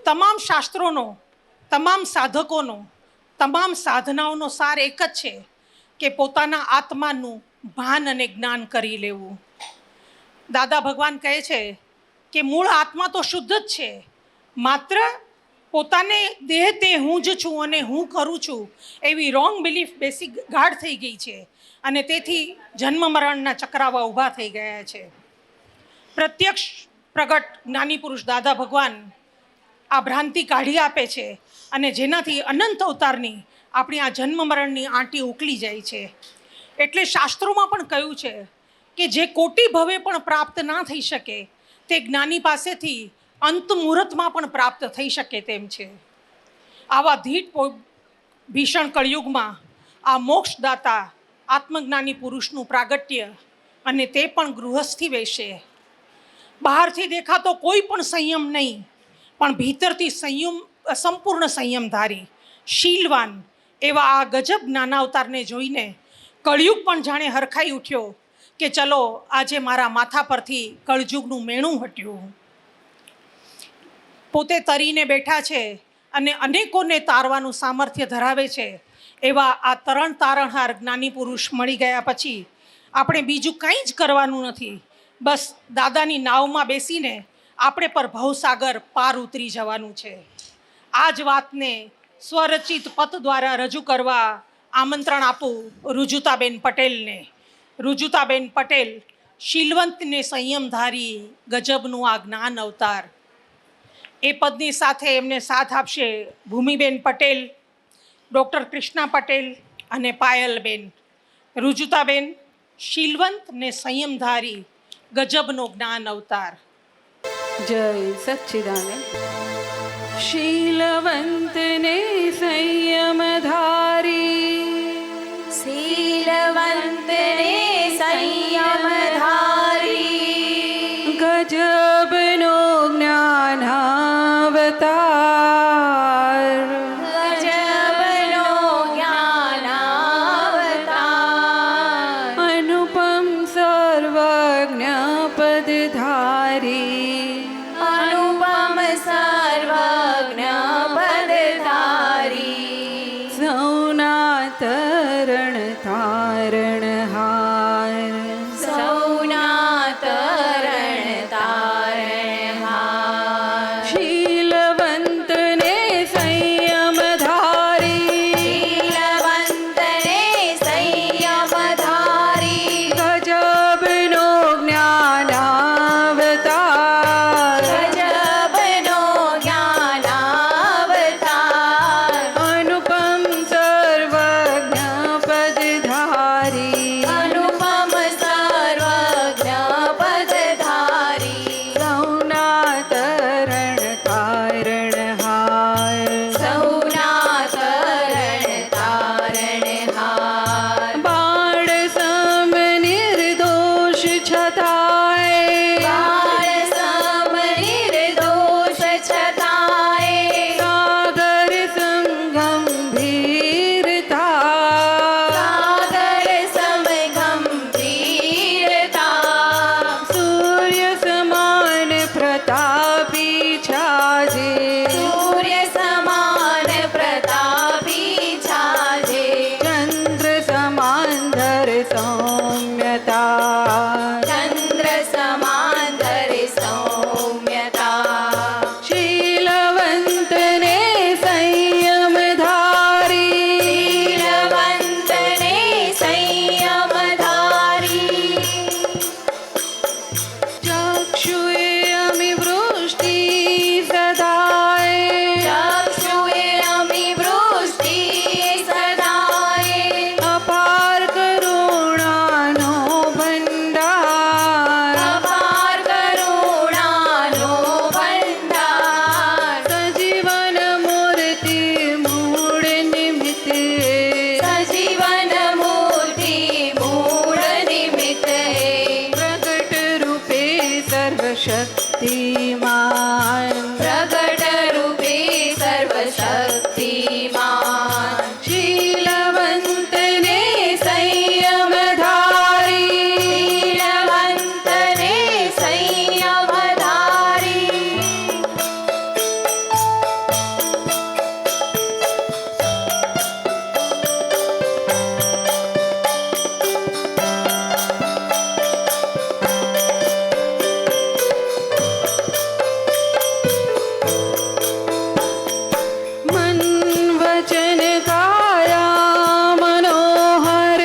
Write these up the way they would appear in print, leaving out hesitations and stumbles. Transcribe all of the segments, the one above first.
તમામ શાસ્ત્રોનો, તમામ સાધકોનો, તમામ સાધનાઓનો સાર એક જ છે કે પોતાના આત્માનું ભાન અને જ્ઞાન કરી લેવું. દાદા ભગવાન કહે છે કે મૂળ આત્મા તો શુદ્ધ જ છે, માત્ર પોતાને દેહ તે હું જ છું અને હું કરું છું એવી રોંગ બિલીફ બેસી ગાઢ થઈ ગઈ છે અને તેથી જન્મ મરણના ચક્રાવા ઊભા થઈ ગયા છે. પ્રત્યક્ષ પ્રગટ જ્ઞાની પુરુષ દાદા ભગવાન આ ભ્રાંતિ કાઢી આપે છે અને જેનાથી અનંત અવતારની આપણી આ જન્મ મરણની આંટી ઉકલી જાય છે. એટલે શાસ્ત્રોમાં પણ કહ્યું છે કે જે કોટી ભવે પણ પ્રાપ્ત ના થઈ શકે તે જ્ઞાની પાસેથી અંત મુહૂર્તમાં પણ પ્રાપ્ત થઈ શકે તેમ છે. આવા ધીટ ભીષણ કળિયુગમાં આ મોક્ષદાતા આત્મજ્ઞાની પુરુષનું પ્રાગટ્ય, અને તે પણ ગૃહસ્થી વેશે. બહારથી દેખાતો કોઈ પણ સંયમ નહીં, પણ ભીતરથી સંપૂર્ણ સંયમધારી, શીલવાન એવા આ ગજબ જ્ઞાનાવતારને જોઈને કળિયુગ પણ જાણે હરખાઈ ઉઠ્યો કે ચલો આજે મારા માથા પરથી કળજુગનું મેણું હટ્યું. પોતે તરીને બેઠા છે અને અનેકોને તારવાનું સામર્થ્ય ધરાવે છે એવા આ તરણ તારણહાર જ્ઞાની પુરુષ મળી ગયા પછી આપણે બીજું કંઈ જ કરવાનું નથી. બસ દાદાની નાવમાં બેસીને આપણે પર ભવસાગર પાર ઉતરી જવાનું છે. આ જ વાતને સ્વરચિત પદ દ્વારા રજૂ કરવા આમંત્રણ આપું રુજુતાબેન પટેલને. રુજુતાબેન પટેલ શીલવંતને સંયમધારી ગજબનું આ જ્ઞાન અવતાર. એ પદની સાથે એમને સાથ આપશે ભૂમિબેન પટેલ, ડૉક્ટર કૃષ્ણા પટેલ અને પાયલબેન. રુજુતાબેન શીલવંત ને સંયમધારી ગજબનો જ્ઞાન અવતાર. જય સચ્ચિદાનંદ. શીલવંત ને સંયમધારી, શીલવંત ને સંયમધારી ગજબનો જ્ઞાનાવતાર, ગજબનો જ્ઞાનાવતાર અનુપમ સર્વજ્ઞ પદધારી, અનુપમ સર્વજ્ઞ પદધારી સૌના તરણ તારણહાર, સૌના મન વચન કાયા મનોહર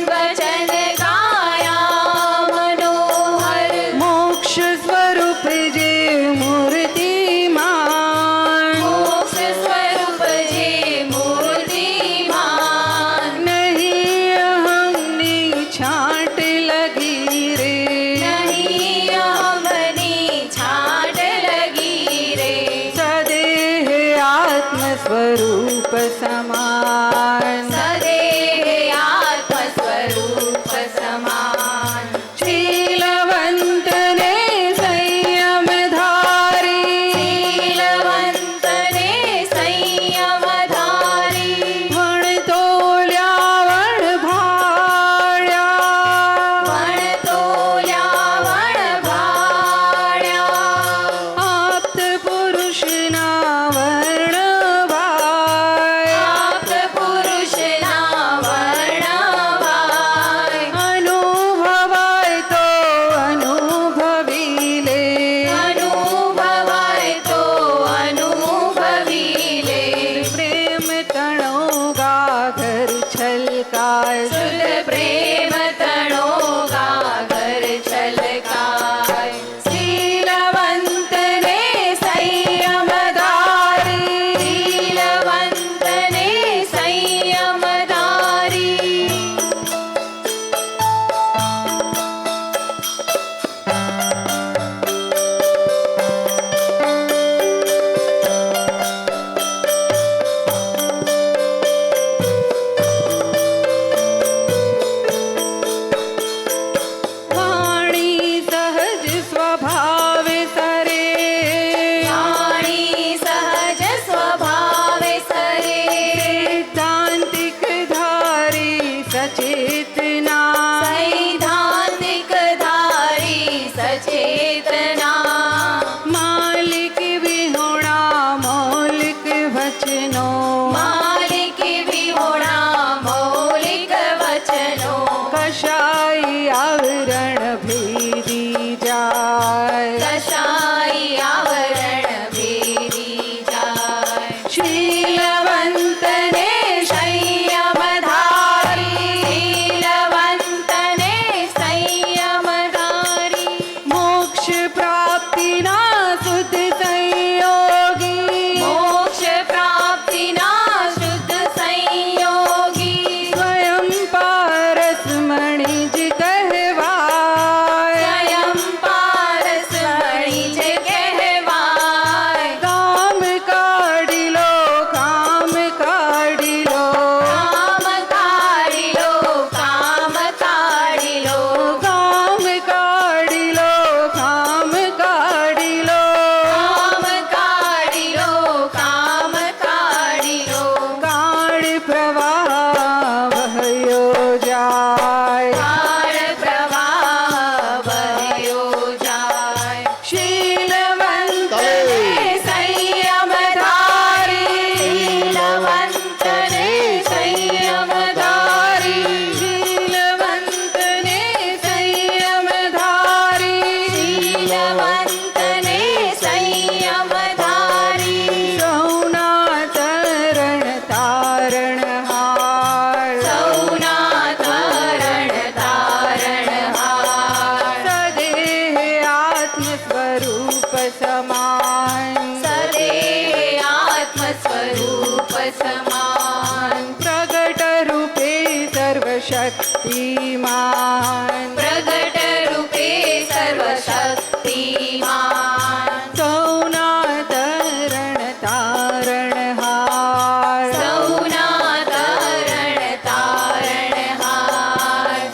વચન ગાયા મનોહર મોક્ષ સ્વરૂપ જે મૂર્તિમાન મોક્ષ સ્વરૂપ જે મૂર્તિમાન નહીં અહંની છાંટ લગી રે નહીં અહમની છાંટ લગી રે સદેહ આત્મ સ્વરૂપ સમાન સદેહ આત્મ સ્વરૂપ સમાન શીલવંતને સંયમ ધારી શીલવંતને સંયમ ધારી વણતોલ્યા વણભાળ્યા વણતોલ્યા વણભાળ્યા આપ્ત પુરુષના વર્ણવાય આપ્ત પુરુષના વર્ણવાય અનુભવાય તો અનુભવી લે અનુભવાય તો અનુભવી લે પ્રેમ તણો ગાઘર છલકાય શુદ્ધ પ્રેમ તણો ગાગર છલકાય શીલવંતને સંયમ ધારી શીલવંતને સંયમ ધારી વાણી સહજ સ્વભાવે સરે વાણી સહજ સ્વભાવે સરે સિદ્ધાંતિક ધારી સચેતના સૈદ્ધાંતિક ધારી સચેતના માલિક વિહોણા મૌલિક વચનો માલિક વિહોણા મૌલિક વચનો કશાઈ આવરણ ભેદી જાય કશાઈ આવરણ ભેદી જાય શીલવંતને સંયમ ધારી શીલવંતને સંયમ ધારી મોક્ષ પ્રાપ્તિના શુદ્ધ સંયોગી મોક્ષ પ્રાપ્તિના શુદ્ધ સંયોગી સ્વયં પારસમણિ જ કહેવાય સ્વયં પારસમણિ જ કહેવાય કામ કાઢી લો કામ કાઢી લો કામ કાઢી લો કામ કાઢી લો કામ કાઢી લો કામ કાઢી લો કામ કાઢી લો કામ કાઢી લો કાળ પ્રવાહ વહ્યો જાય કાળ પ્રવાહ વહ્યો જાય શીલવંતને સંયમ ધારી શીલવંતને સંયમ ધારી શીલવંતને સંયમ ધારી શીલવંતને સંયમ ધારી સૌના તરણ તારણહાર સૌના તરણ તારણહાર સદેહ આત્મ સ્વરૂપ સમાન સદેહ આત્મ સ્વરૂપ સમાન પ્રગટ રૂપે સર્વશક્તિમાન પ્રગટ રૂપે સર્વશક્તિમાન સૌના તરણ તારણહાર સૌના તરણ તારણહાર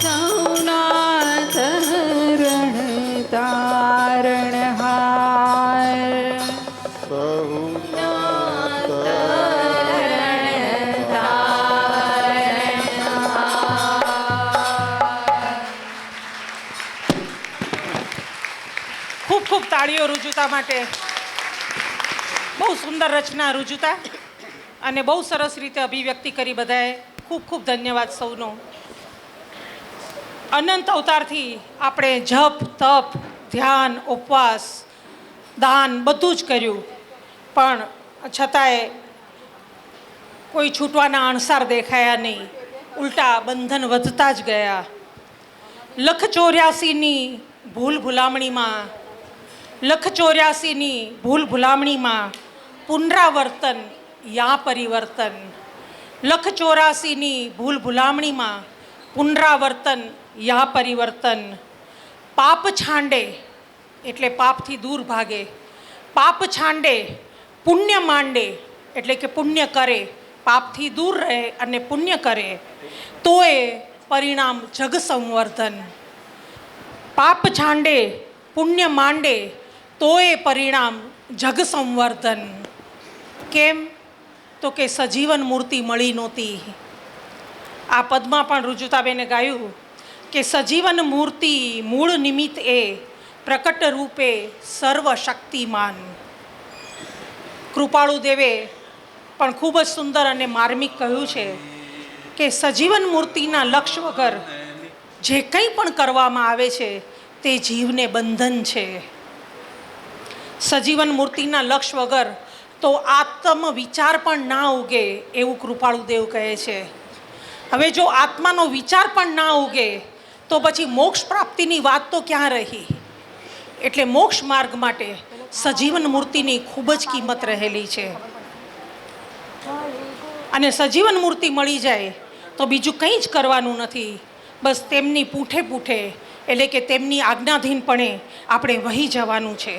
સૌના તરણ તારણહાર ખૂબ ખૂબ તાળીઓ રુજુતા માટે. બહુ સુંદર રચના રુજુતા, અને બહુ સરસ રીતે અભિવ્યક્તિ કરી બધાએ. ખૂબ ખૂબ ધન્યવાદ સૌનો. અનંત અવતારથી આપણે જપ તપ ધ્યાન ઉપવાસ દાન બધું જ કર્યું, પણ છતાંય કોઈ છૂટવાના અણસાર દેખાયા નહીં, ઉલટા બંધન વધતા જ ગયા. 184ની ભૂલ ભૂલામણીમાં 184ની ભૂલ ભૂલામણીમાં પુનરાવર્તન યા પરિવર્તન. 184ની ભૂલ ભૂલામણીમાં પુનરાવર્તન યા પરિવર્તન. પાપ છાંડે એટલે પાપથી દૂર ભાગે, પાપ છાંડે પુણ્ય માંડે એટલે કે પુણ્ય કરે, પાપથી દૂર રહે અને પુણ્ય કરે તો એ પરિણામ જગ સંવર્ધન. પાપ છાંડે પુણ્ય માંડે તો એ પરિણામ જગ સંવર્ધન. કેમ? તો કે સજીવન મૂર્તિ મળી નહોતી. આ પદમાં પણ રુજુતાબેને ગાયું કે સજીવન મૂર્તિ મૂળ નિમિત્ત એ પ્રકટ રૂપે સર્વશક્તિમાન. કૃપાળુ દેવે પણ ખૂબ જ સુંદર અને માર્મિક કહ્યું છે કે સજીવન મૂર્તિના લક્ષ્ય વગર જે કંઈ પણ કરવામાં આવે છે તે જીવને બંધન છે. સજીવન મૂર્તિના લક્ષ્ય વગર તો આત્મ વિચાર પણ ના ઉગે એવું કૃપાળુ દેવ કહે છે. હવે જો આત્માનો વિચાર પણ ના ઉગે તો પછી મોક્ષ પ્રાપ્તિની વાત તો ક્યાં રહી? એટલે મોક્ષ માર્ગ માટે સજીવન મૂર્તિની ખૂબ જ કિંમત રહેલી છે. અને સજીવન મૂર્તિ મળી જાય તો બીજું કંઈ જ કરવાનું નથી, બસ તેમની પૂઠે પૂઠે એટલે કે તેમની આજ્ઞાધીનપણે આપણે વહી જવાનું છે.